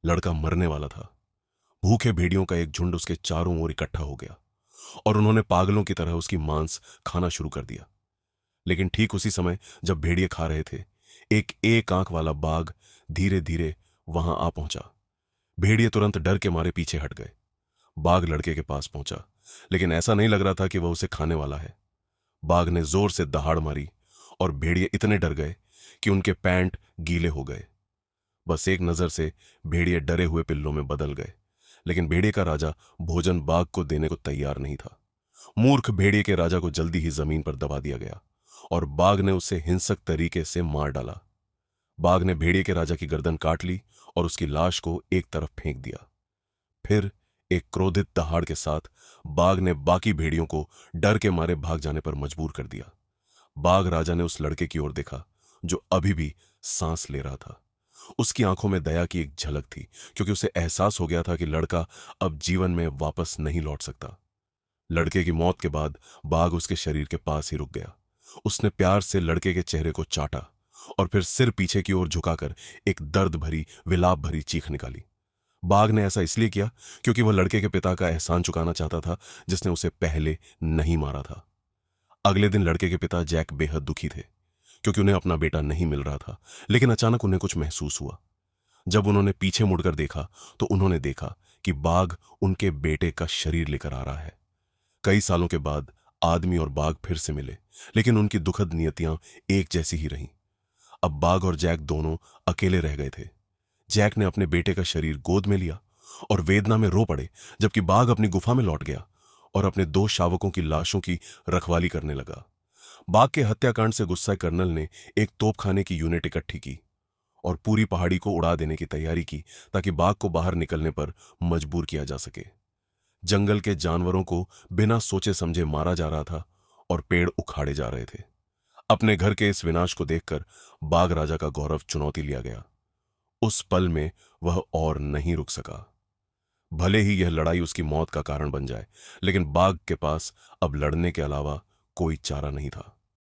लड़का मरने वाला था। भूखे भेड़ियों का एक झुंड उसके चारों ओर इकट्ठा हो गया और उन्होंने पागलों की तरह उसकी मांस खाना शुरू कर दिया। लेकिन ठीक उसी समय जब भेड़िए खा रहे थे, एक आंख वाला बाघ धीरे धीरे वहां आ पहुंचा। भेड़िए तुरंत डर के मारे पीछे हट गए। बाघ लड़के के पास पहुंचा, लेकिन ऐसा नहीं लग रहा था कि वह उसे खाने वाला है। बाघ ने जोर से दहाड़ मारी और भेड़िए इतने डर गए कि उनके पैंट गीले हो गए। बस एक नजर से भेड़िए डरे हुए पिल्लों में बदल गए, लेकिन भेड़िए का राजा भोजन बाघ को देने को तैयार नहीं था। मूर्ख भेड़िए के राजा को जल्दी ही जमीन पर दबा दिया गया और बाघ ने उसे हिंसक तरीके से मार डाला। बाघ ने भेड़िए के राजा की गर्दन काट ली और उसकी लाश को एक तरफ फेंक दिया। फिर एक क्रोधित दहाड़ के साथ बाघ ने बाकी भेड़ियों को डर के मारे भाग जाने पर मजबूर कर दिया। बाघ राजा ने उस लड़के की ओर देखा जो अभी भी सांस ले रहा था। उसकी आंखों में दया की एक झलक थी, क्योंकि उसे एहसास हो गया था कि लड़का अब जीवन में वापस नहीं लौट सकता। लड़के की मौत के बाद बाघ उसके शरीर के पास ही रुक गया। उसने प्यार से लड़के के चेहरे को चाटा और फिर सिर पीछे की ओर झुकाकर एक दर्द भरी विलाप भरी चीख निकाली। बाघ ने ऐसा इसलिए किया क्योंकि वह लड़के के पिता का एहसान चुकाना चाहता था, जिसने उसे पहले नहीं मारा था। अगले दिन लड़के के पिता जैक बेहद दुखी थे, क्योंकि उन्हें अपना बेटा नहीं मिल रहा था। लेकिन अचानक उन्हें कुछ महसूस हुआ। जब उन्होंने पीछे मुड़कर देखा तो उन्होंने देखा कि बाघ उनके बेटे का शरीर लेकर आ रहा है। कई सालों के बाद आदमी और बाघ फिर से मिले, लेकिन उनकी दुखद नियतियां एक जैसी ही रहीं। अब बाघ और जैक दोनों अकेले रह गए थे। जैक ने अपने बेटे का शरीर गोद में लिया और वेदना में रो पड़े, जबकि बाघ अपनी गुफा में लौट गया और अपने दो शावकों की लाशों की रखवाली करने लगा। बाघ के हत्याकांड से गुस्साए कर्नल ने एक तोपखाने की यूनिट इकट्ठी की और पूरी पहाड़ी को उड़ा देने की तैयारी की, ताकि बाघ को बाहर निकलने पर मजबूर किया जा सके। जंगल के जानवरों को बिना सोचे समझे मारा जा रहा था और पेड़ उखाड़े जा रहे थे। अपने घर के इस विनाश को देखकर बाघ राजा का गौरव चुनौती लिया गया। उस पल में वह और नहीं रुक सका। भले ही यह लड़ाई उसकी मौत का कारण बन जाए, लेकिन बाघ के पास अब लड़ने के अलावा कोई चारा नहीं था।